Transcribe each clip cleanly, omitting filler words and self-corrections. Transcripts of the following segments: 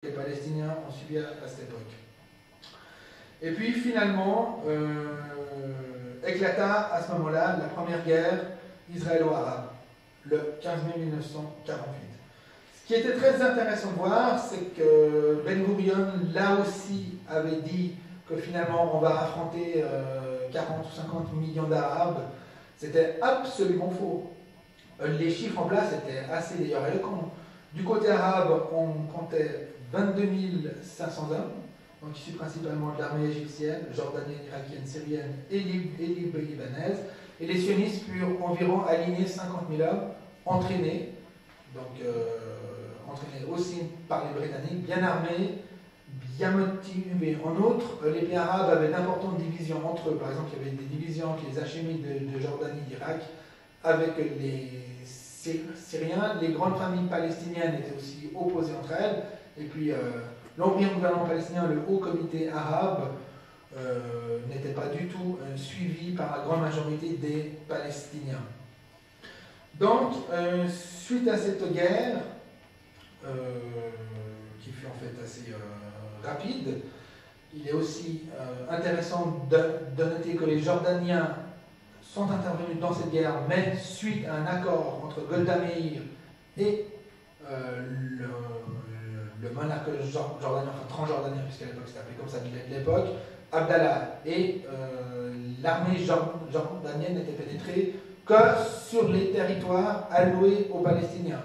les Palestiniens ont subi à cette époque. Et puis finalement, éclata à ce moment-là la première guerre israélo-arabe, le 15 mai 1948. Ce qui était très intéressant de voir, c'est que Ben Gurion, là aussi, avait dit que finalement on va affronter 40 ou 50 millions d'Arabes. C'était absolument faux. Les chiffres en place étaient assez d'ailleurs éloquents. Du côté arabe, on comptait 22 500 hommes, donc issus principalement de l'armée égyptienne, jordanienne, irakienne, syrienne et libanaise. Et les sionistes furent environ alignés 50 000 hommes, entraînés, donc entraînés aussi par les Britanniques, bien armés, bien motivés. En outre, les pays arabes avaient d'importantes divisions entre eux. Par exemple, il y avait des divisions qui les Hachémites de Jordanie, d'Irak, avec les Syriens. Les grandes familles palestiniennes étaient aussi opposées entre elles. Et puis, l'Empire gouvernement palestinien, le Haut Comité arabe, n'était pas du tout suivi par la grande majorité des Palestiniens. Donc, suite à cette guerre, qui fut en fait assez rapide, il est aussi intéressant de noter que les Jordaniens sont intervenus dans cette guerre, mais suite à un accord entre Golda Meir et le monarque jordanien, enfin transjordanien, puisqu'à l'époque c'était appelé comme ça de l'époque, Abdallah, et l'armée jordanienne n'était pénétrée que sur les territoires alloués aux Palestiniens.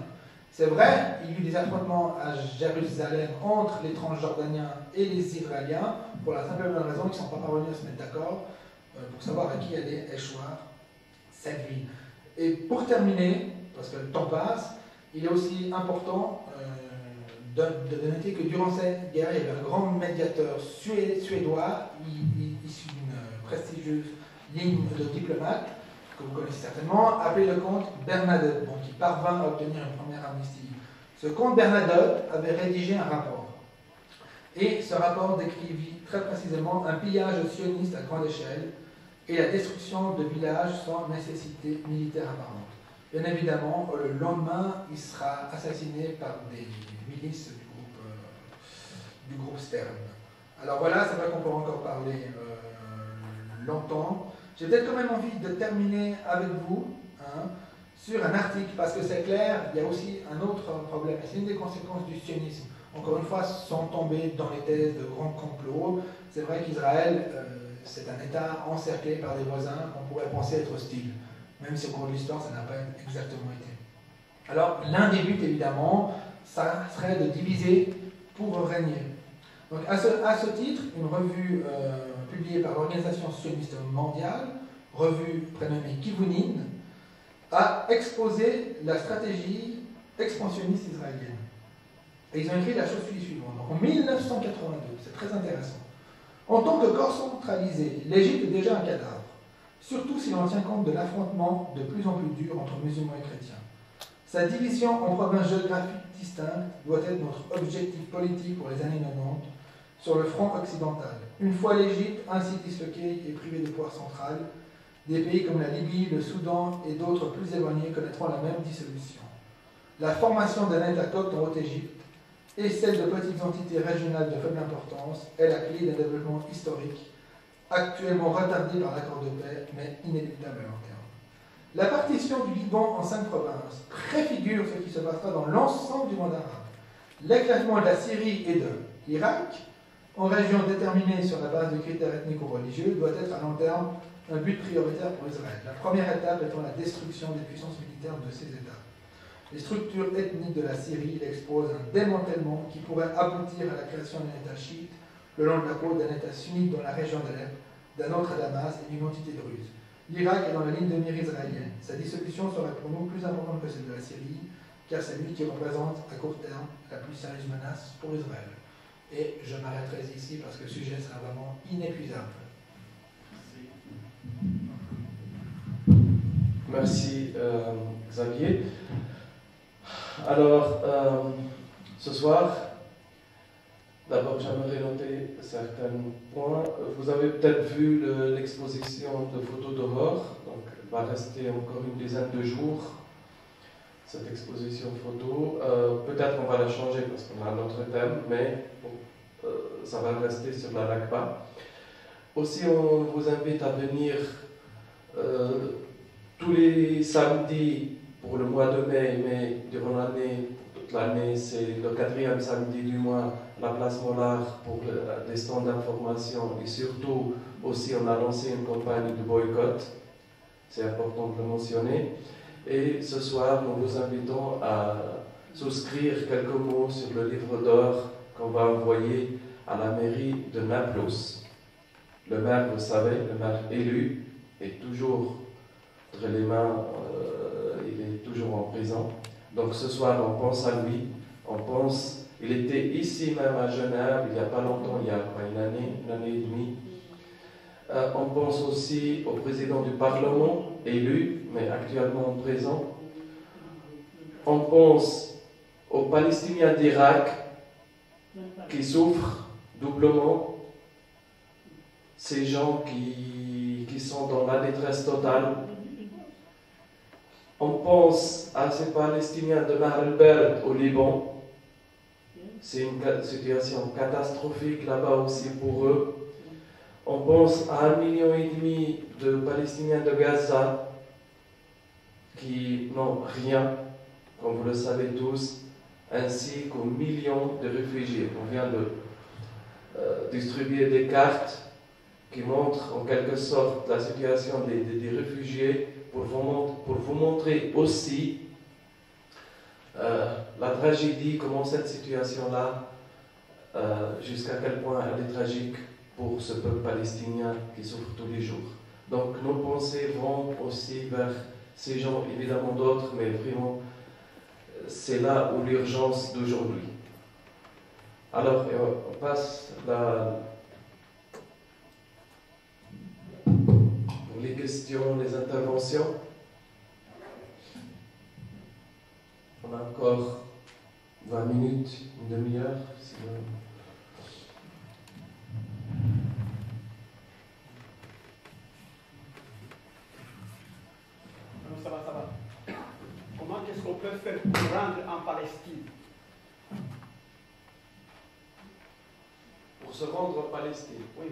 C'est vrai, il y eut des affrontements à Jérusalem entre les transjordaniens et les Israéliens, pour la simple et bonne raison qu'ils ne sont pas parvenus à se mettre d'accord pour savoir à qui allait échoir cette ville. Et pour terminer, parce que le temps passe, il est aussi important de noter que durant cette guerre, il y avait un grand médiateur suédois, issu d'une prestigieuse ligne de diplomates, que vous connaissez certainement, appelé le comte Bernadotte, donc qui parvint à obtenir une première amnistie. Ce comte Bernadotte avait rédigé un rapport. Et ce rapport décrivit très précisément un pillage sioniste à grande échelle et la destruction de villages sans nécessité militaire apparente. Bien évidemment, le lendemain, il sera assassiné par des milices du groupe Stern. Alors voilà, c'est vrai qu'on peut encore parler longtemps. J'ai peut-être quand même envie de terminer avec vous sur un article, parce que c'est clair, il y a aussi un autre problème, et c'est une des conséquences du sionisme. Encore une fois, sans tomber dans les thèses de grands complots, c'est vrai qu'Israël, c'est un État encerclé par des voisins qu'on pourrait penser être hostiles, même si au cours de l'histoire, ça n'a pas exactement été. Alors, l'un des buts, évidemment, ça serait de diviser pour régner. Donc, à ce titre, une revue publiée par l'Organisation sioniste mondiale, revue prénommée Kivunin, a exposé la stratégie expansionniste israélienne. Et ils ont écrit la chose suivante. Donc, en 1982, c'est très intéressant. En tant que corps centralisé, l'Égypte est déjà un cadavre, surtout si l'on tient compte de l'affrontement de plus en plus dur entre musulmans et chrétiens. Sa division en provinces géographiques distinctes doit être notre objectif politique pour les années 90 sur le front occidental. Une fois l'Égypte ainsi disloquée et privée de pouvoir central, des pays comme la Libye, le Soudan et d'autres plus éloignés connaîtront la même dissolution. La formation d'un État copte en Haute-Égypte et celle de petites entités régionales de faible importance est la clé d'un développement historique, actuellement retardé par l'accord de paix, mais inéluctable à long terme. La partition du Liban en 5 provinces préfigure ce qui se passera dans l'ensemble du monde arabe. L'éclatement de la Syrie et de l'Irak, en régions déterminées sur la base de critères ethniques ou religieux, doit être à long terme un but prioritaire pour Israël. La première étape étant la destruction des puissances militaires de ces États. Les structures ethniques de la Syrie exposent un démantèlement qui pourrait aboutir à la création d'un État chiite le long de la côte, d'un État sunnite dans la région d'Alep, d'un autre à Damas et d'une entité druze. L'Irak est dans la ligne de mire israélienne. Sa dissolution serait pour nous plus importante que celle de la Syrie, car c'est lui qui représente à court terme la plus sérieuse menace pour Israël. Et je m'arrêterai ici parce que le sujet sera vraiment inépuisable. Merci Xavier. Alors, ce soir, d'abord j'aimerais noter certains points. Vous avez peut-être vu l'exposition de photos d'Aurore, donc elle va rester encore une dizaine de jours. cette exposition photo. Peut-être qu'on va la changer parce qu'on a un autre thème, mais bon, ça va rester sur la Nakba. Aussi, on vous invite à venir tous les samedis pour le mois de mai, mais durant l'année, toute l'année, c'est le 4e samedi du mois, la place Mollard pour des stands d'information, et surtout aussi on a lancé une campagne de boycott, c'est important de le mentionner. Et ce soir, nous vous invitons à souscrire quelques mots sur le livre d'or qu'on va envoyer à la mairie de Naples. Le maire, vous savez, le maire élu, est toujours entre les mains, il est toujours en prison. Donc ce soir, on pense à lui, il était ici même à Genève, il n'y a pas longtemps, il y a une année et demie. On pense aussi au président du Parlement, élu, mais actuellement en prison. On pense aux Palestiniens d'Irak qui souffrent doublement, ces gens qui sont dans la détresse totale. On pense à ces Palestiniens de Mahr el-Berd au Liban. C'est une situation catastrophique là-bas aussi pour eux. On pense à 1,5 million de Palestiniens de Gaza qui n'ont rien, comme vous le savez tous, ainsi qu'aux millions de réfugiés. On vient de distribuer des cartes qui montrent en quelque sorte la situation des réfugiés pour vous montrer aussi la tragédie, comment cette situation-là, jusqu'à quel point elle est tragique pour ce peuple palestinien qui souffre tous les jours. Donc nos pensées vont aussi vers ces gens, évidemment d'autres, mais vraiment, c'est là où l'urgence d'aujourd'hui. Alors, on passe les questions, les interventions. On a encore 20 minutes, une demi-heure. Sinon... Ça va. Comment est-ce qu'on peut faire pour rendre en Palestine? Pour se rendre en Palestine? Oui.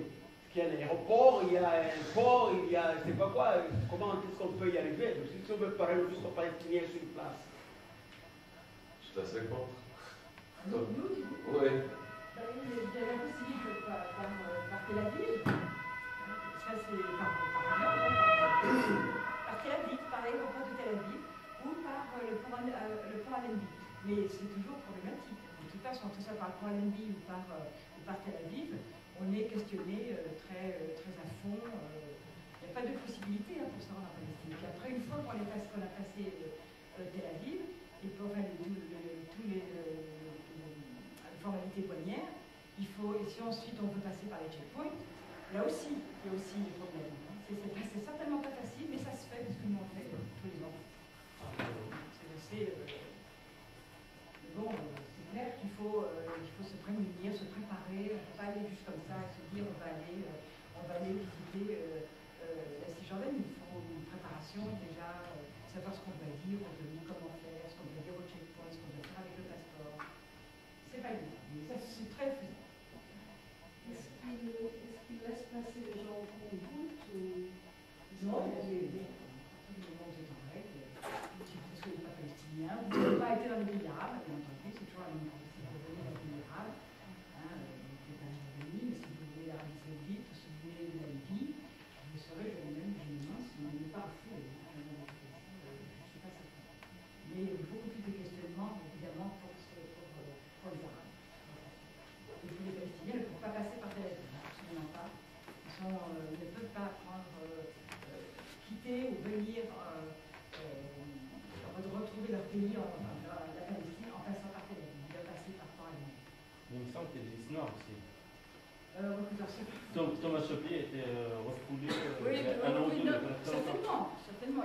Il y a un aéroport, il y a un port, il y a je ne sais pas quoi. Comment est-ce qu'on peut y arriver? Si on veut parler juste aux Palestiniens sur place. Je te laisse répondre. Nous, oui. Il y a la possibilité par Tel Aviv. Ça, c'est par Tel Aviv, par l'aéroport de Tel Aviv, ou par le pont Allenby. Mais c'est toujours problématique. De toute façon, que ce soit par le pont Allenby ou par Tel Aviv, on est questionné très à fond. Il n'y a pas de possibilité pour se rendre en Palestine. Puis après, une fois qu'on a passé Tel Aviv, et pour tous les formalités douanières, et si ensuite on veut passer par les checkpoints, là aussi, il y a aussi des problèmes. C'est certainement pas facile, mais ça se fait parce que nous on fait tous les ans. Bon, c'est clair qu'il faut se prémunir, se préparer, on ne peut pas aller juste comme ça et se dire on va aller visiter la Cisjordanie. Il faut une préparation déjà, savoir ce qu'on va dire, comment faire, ce qu'on va dire au checkpoint, ce qu'on va faire avec le passeport. C'est pas évident, mais ça c'est très faisable. Est-ce qu'il laisse passer les gens au compte ou... Non, tout le monde est en règle. Parce que vous n'êtes pas palestinien, vous n'avez pas été dans les pays arabes, bien entendu, c'est toujours la même chose. Si vous venez dans les pays arabes, vous n'êtes pas Jordanie, mais si vous venez d'Arabie Saoudite, si vous venez de la Libye, vous serez même généralement si vous n'êtes pas fou. Je ne suis pas certain. Mais il y a beaucoup plus de questionnements, évidemment, pour les Arabes. Et pour les Palestiniens, ils ne peuvent pas passer par Tel Aviv, absolument pas. Ils ne peuvent pas quitter ou venir retrouver leur pays, la Palestine, en passant par Tel Aviv. Ils doivent passer par Port-Allenby. Il me semble qu'il y a des Islam aussi. Thomas Chopier était refoulé oui, un an ou deux. certainement.